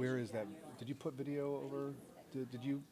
Where is that? Did you put video over? Did you?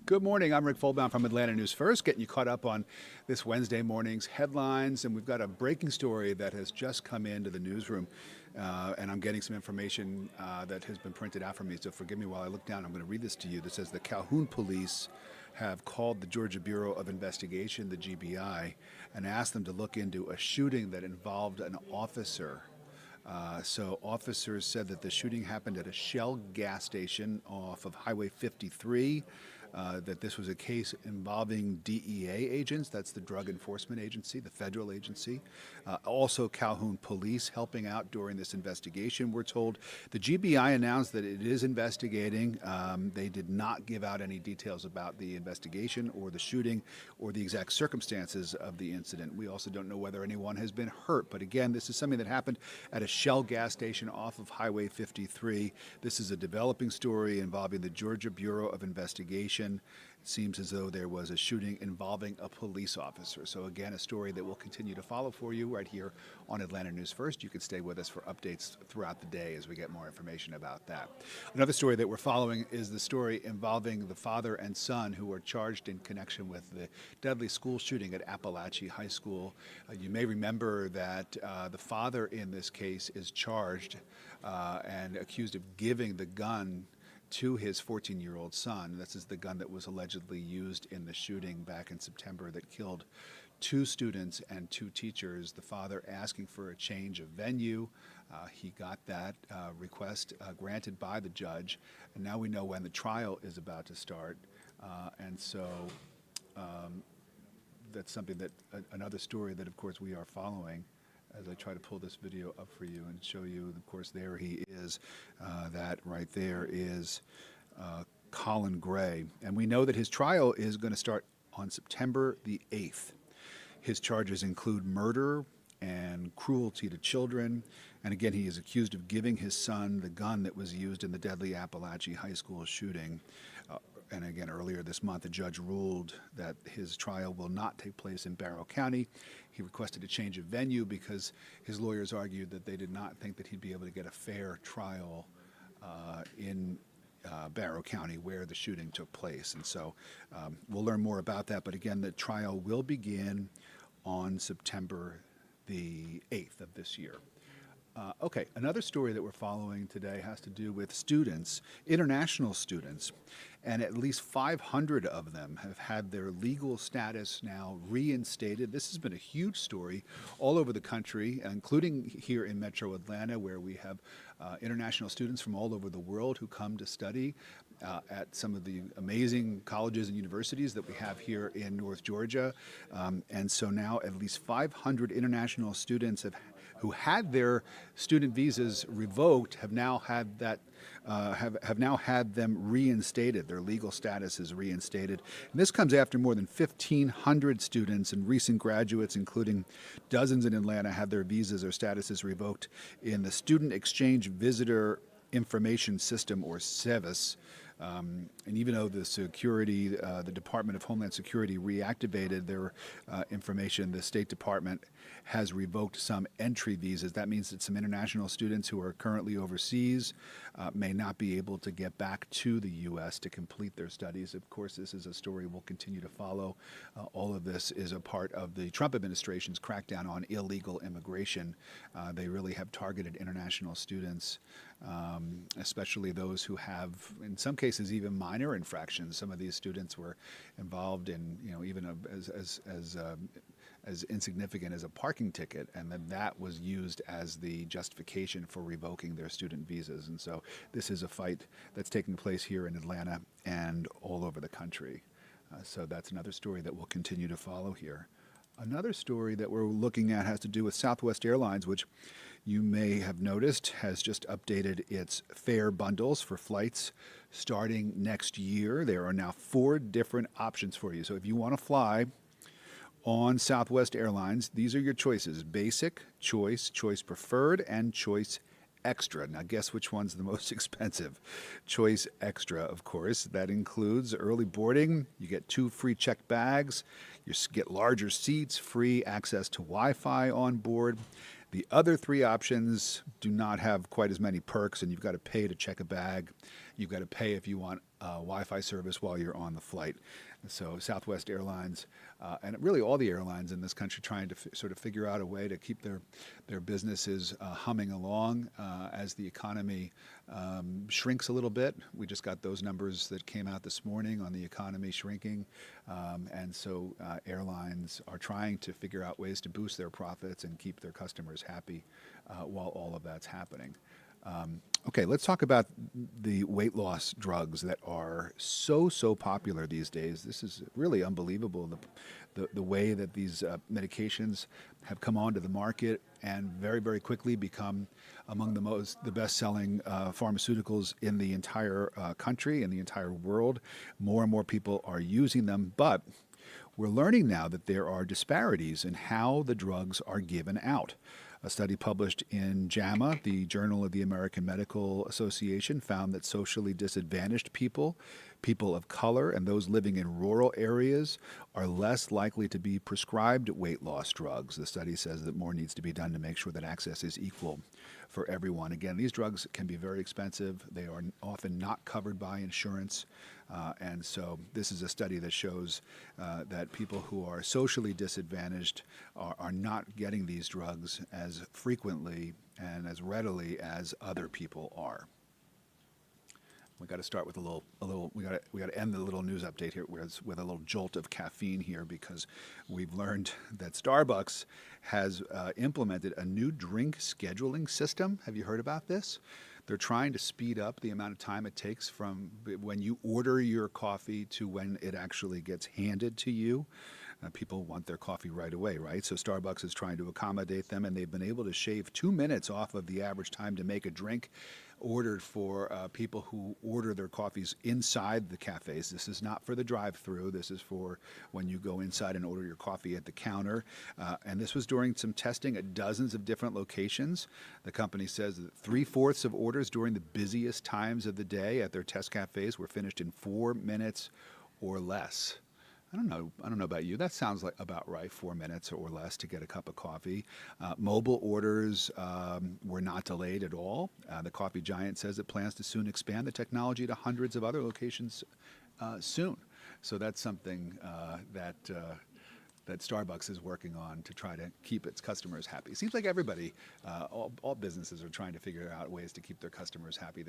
Good morning. I'm Rick Folbaum from Atlanta News First, getting you caught up on this Wednesday morning's headlines. And we've got a breaking story that has just come into the newsroom. And I'm getting some information that has been printed out for me. So forgive me while I look down. I'm going to read this to you. That says the Calhoun police have called the Georgia Bureau of Investigation, the GBI, and asked them to look into a shooting that involved an officer. So officers said that the shooting happened at a Shell gas station off of Highway 53. That this was a case involving DEA agents, that's the Drug Enforcement Agency, the federal agency. Also Calhoun police helping out during this investigation, we're told. The GBI announced that it is investigating. They did not give out any details about the investigation or the shooting or the exact circumstances of the incident. We also don't know whether anyone has been hurt, but again, this is something that happened at a Shell gas station off of Highway 53. This is a developing story involving the Georgia Bureau of Investigation. It seems as though there was a shooting involving a police officer. So again, a story that we'll continue to follow for you right here on Atlanta News First. You can stay with us for updates throughout the day as we get more information about that. Another story that we're following is the story involving the father and son who were charged in connection with the deadly school shooting at Appalachia High School. You may remember that the father in this case is charged and accused of giving the gun to his 14-year-old son. This is the gun that was allegedly used in the shooting back in September that killed 2 students and 2 teachers. The father asking for a change of venue. He got that request granted by the judge, and now we know when the trial is about to start. And so that's something that, another story that of course we are following as I try to pull this video up for you and show you. Of course, there he is. That right there is Colin Gray. And we know that his trial is going to start on September the 8th. His charges include murder and cruelty to children. And again, he is accused of giving his son the gun that was used in the deadly Appalachia High School shooting. And again, earlier this month, the judge ruled that his trial will not take place in Barrow County. He requested a change of venue because his lawyers argued that they did not think that he'd be able to get a fair trial in Barrow County where the shooting took place. And so we'll learn more about that. But again, the trial will begin on September the 8th of this year. Okay, another story that we're following today has to do with students, international students, and at least 500 of them have had their legal status now reinstated. This has been a huge story all over the country, including here in Metro Atlanta, where we have international students from all over the world who come to study at some of the amazing colleges and universities that we have here in North Georgia. And so now at least 500 international students who had their student visas revoked have now had that have now had them reinstated. Their legal status is reinstated. And this comes after more than 1,500 students and recent graduates, including dozens in Atlanta, had their visas or statuses revoked in the Student Exchange Visitor Information System, or SEVIS. And even though the security, the Department of Homeland Security reactivated their information, the State Department has revoked some entry visas. That means that some international students who are currently overseas may not be able to get back to the U.S. to complete their studies. Of course, this is a story we'll continue to follow. All of this is a part of the Trump administration's crackdown on illegal immigration. They really have targeted international students, especially those who have, in some cases, even minor infractions. Some of these students were involved in, even as insignificant as a parking ticket, and then that was used as the justification for revoking their student visas. And so this is a fight that's taking place here in Atlanta and all over the country. So that's another story that we'll continue to follow here. Another story that we're looking at has to do with Southwest Airlines, which you may have noticed has just updated its fare bundles for flights starting next year. There are now 4 different options for you. So if you want to fly on Southwest Airlines, these are your choices: Basic, Choice, Choice Preferred, and Choice Extra. Now, guess which one's the most expensive? Choice Extra, of course. That includes early boarding. You get 2 free checked bags. You get larger seats, free access to Wi-Fi on board. The other 3 options do not have quite as many perks, and you've got to pay to check a bag. You've got to pay if you want Wi-Fi service while you're on the flight. So Southwest Airlines, and really all the airlines in this country, trying to sort of figure out a way to keep their businesses humming along as the economy shrinks a little bit. We just got those numbers that came out this morning on the economy shrinking, and so airlines are trying to figure out ways to boost their profits and keep their customers happy while all of that's happening. Okay, let's talk about the weight loss drugs that are so popular these days. This is really unbelievable, the way that these medications have come onto the market and very quickly become among the best-selling pharmaceuticals in the entire country, in the entire world. More and more people are using them, but we're learning now that there are disparities in how the drugs are given out. A study published in JAMA, the Journal of the American Medical Association, found that socially disadvantaged people, people of color, and those living in rural areas are less likely to be prescribed weight loss drugs. The study says that more needs to be done to make sure that access is equal for everyone. Again, these drugs can be very expensive. They are often not covered by insurance. And so this is a study that shows that people who are socially disadvantaged are not getting these drugs as frequently and as readily as other people are. We got to start with a little. We got to end the little news update here with a little jolt of caffeine here, because we've learned that Starbucks has implemented a new drink scheduling system. Have you heard about this? They're trying to speed up the amount of time it takes from when you order your coffee to when it actually gets handed to you. People want their coffee right away, right? So Starbucks is trying to accommodate them, and they've been able to shave 2 minutes off of the average time to make a drink ordered for people who order their coffees inside the cafes. This is not for the drive-through. This is for when you go inside and order your coffee at the counter. And this was during some testing at dozens of different locations. The company says that 3/4 of orders during the busiest times of the day at their test cafes were finished in 4 minutes or less. I don't know about you. That sounds like about right, 4 minutes or less to get a cup of coffee. Mobile orders were not delayed at all. The coffee giant says it plans to soon expand the technology to hundreds of other locations soon. So that's something that Starbucks is working on to try to keep its customers happy. It seems like everybody, all businesses are trying to figure out ways to keep their customers happy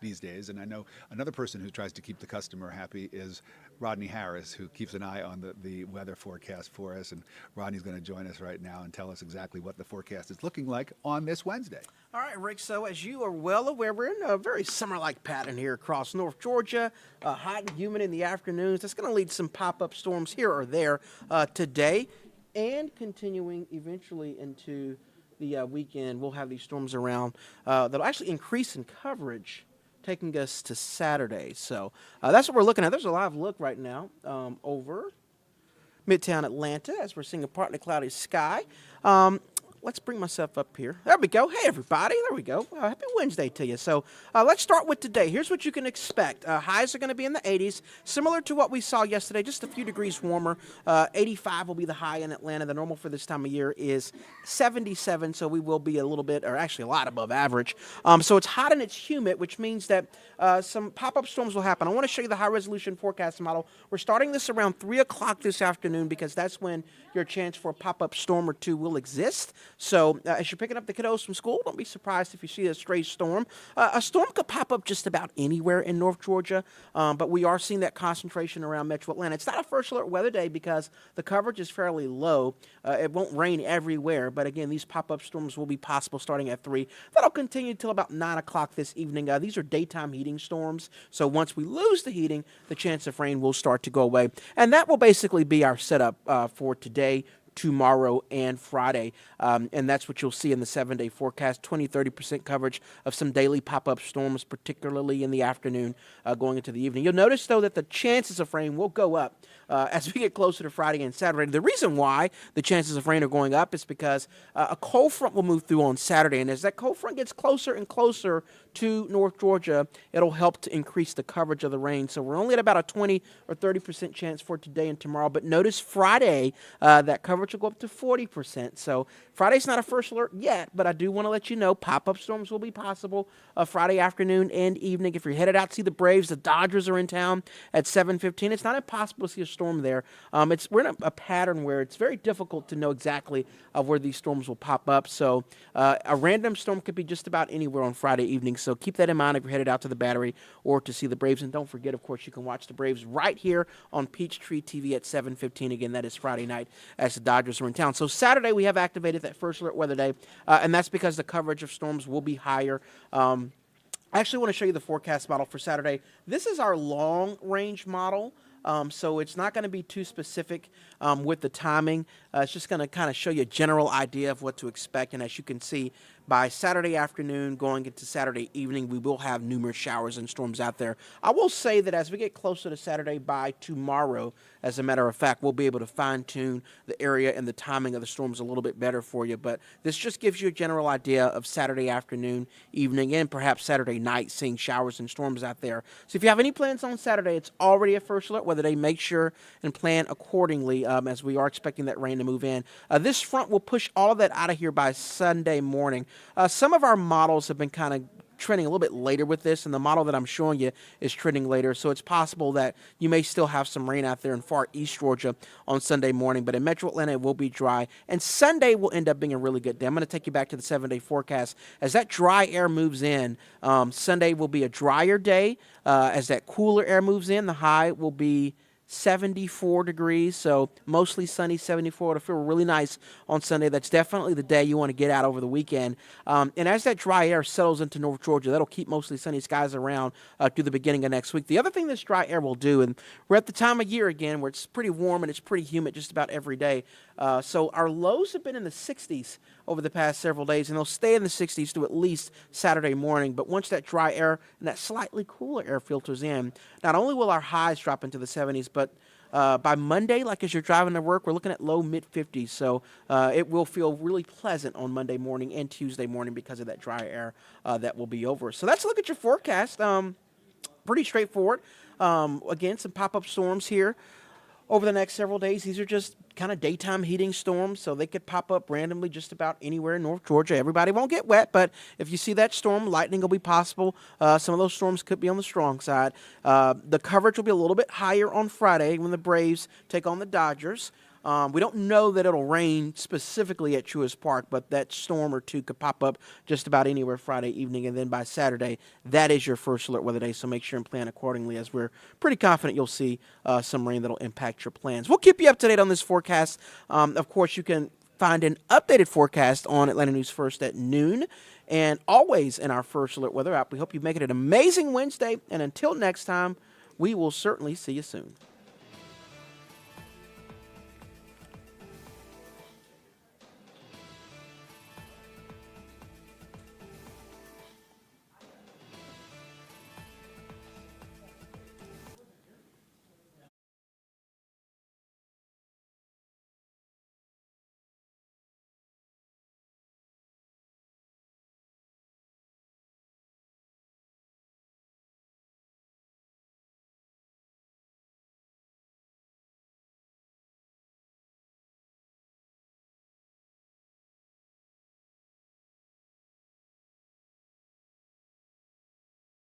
these days. And I know another person who tries to keep the customer happy is Rodney Harris, who keeps an eye on the weather forecast for us. And Rodney's going to join us right now and tell us exactly what the forecast is looking like on this Wednesday. All right, Rick, so as you are well aware, we're in a very summer-like pattern here across North Georgia, hot and humid in the afternoons. That's going to lead to some pop-up storms here or there today, and continuing eventually into the weekend. We'll have these storms around that'll actually increase in coverage, taking us to Saturday. So that's what we're looking at. There's a live look right now over Midtown Atlanta as we're seeing a partly cloudy sky. Let's bring myself up here. There we go. Hey, everybody. There we go. Happy Wednesday to you. So let's start with today. Here's what you can expect. Highs are going to be in the 80s, similar to what we saw yesterday, just a few degrees warmer. 85 will be the high in Atlanta. The normal for this time of year is 77, so we will be a little bit, or actually a lot above average. So it's hot and it's humid, which means that some pop-up storms will happen. I want to show you the high-resolution forecast model. We're starting this around 3 o'clock this afternoon because that's when your chance for a pop-up storm or two will exist. So as you're picking up the kiddos from school, don't be surprised if you see a stray storm. A storm could pop up just about anywhere in North Georgia, but we are seeing that concentration around Metro Atlanta. It's not a first alert weather day because the coverage is fairly low. It won't rain everywhere, but again, these pop-up storms will be possible starting at 3. That'll continue till about 9 o'clock this evening. These are daytime heating storms, so once we lose the heating, the chance of rain will start to go away. And that will basically be our setup for today. tomorrow and Friday. And that's what you'll see in the 7-day forecast, 20-30% coverage of some daily pop-up storms, particularly in the afternoon going into the evening. You'll notice, though, that the chances of rain will go up as we get closer to Friday and Saturday. The reason why the chances of rain are going up is because a cold front will move through on Saturday, and as that cold front gets closer and closer to North Georgia, it'll help to increase the coverage of the rain. So we're only at about a 20 or 30% chance for today and tomorrow, but notice Friday, that coverage will go up to 40%. So Friday's not a first alert yet, but I do want to let you know pop-up storms will be possible Friday afternoon and evening. If you're headed out to see the Braves, the Dodgers are in town at 7:15. It's not impossible to see a storm there. We're in a pattern where it's very difficult to know exactly where these storms will pop up. So a random storm could be just about anywhere on Friday evening. So keep that in mind if you're headed out to the Battery or to see the Braves. And don't forget, of course, you can watch the Braves right here on Peachtree TV at 7:15. Again, that is Friday night as the Dodgers are in town. So Saturday, we have activated that first alert weather day, and that's because the coverage of storms will be higher. I actually want to show you the forecast model for Saturday. This is our long-range model. So it's not going to be too specific with the timing. It's just going to kind of show you a general idea of what to expect. And as you can see, by Saturday afternoon going into Saturday evening, we will have numerous showers and storms out there. I will say that as we get closer to Saturday, by tomorrow, as a matter of fact, we'll be able to fine-tune the area and the timing of the storms a little bit better for you. But this just gives you a general idea of Saturday afternoon, evening, and perhaps Saturday night, seeing showers and storms out there. So if you have any plans on Saturday, it's already a first alert weather day. Make sure and plan accordingly as we are expecting that rain to move in. This front will push all of that out of here by Sunday morning. Some of our models have been kind of trending a little bit later with this, and the model that I'm showing you is trending later, so it's possible that you may still have some rain out there in far east Georgia on Sunday morning, but in metro Atlanta it will be dry, and Sunday will end up being a really good day. I'm going to take you back to the 7-day forecast. As that dry air moves in, Sunday will be a drier day. As that cooler air moves in, the high will be 74 degrees, so mostly sunny, 74. It'll feel really nice on Sunday. That's definitely the day you want to get out over the weekend. And as that dry air settles into North Georgia, that'll keep mostly sunny skies around through the beginning of next week. The other thing this dry air will do, and we're at the time of year again where it's pretty warm and it's pretty humid just about every day. So our lows have been in the 60s over the past several days, and they'll stay in the 60s through at least Saturday morning. But once that dry air and that slightly cooler air filters in, not only will our highs drop into the 70s, but by Monday, like as you're driving to work, we're looking at low mid-50s. So it will feel really pleasant on Monday morning and Tuesday morning because of that dry air that will be over. So let's look at your forecast. Pretty straightforward. Again, some pop-up storms here over the next several days. These are just kind of daytime heating storms, so they could pop up randomly just about anywhere in North Georgia. Everybody won't get wet, but if you see that storm, lightning will be possible. Some of those storms could be on the strong side. The coverage will be a little bit higher on Friday when the Braves take on the Dodgers. We don't know that it'll rain specifically at Truist Park, but that storm or two could pop up just about anywhere Friday evening, and then by Saturday, that is your first alert weather day, so make sure and plan accordingly, as we're pretty confident you'll see some rain that'll impact your plans. We'll keep you up to date on this forecast. Of course, you can find an updated forecast on Atlanta News First at noon, and always in our first alert weather app. We hope you make it an amazing Wednesday, and until next time, we will certainly see you soon.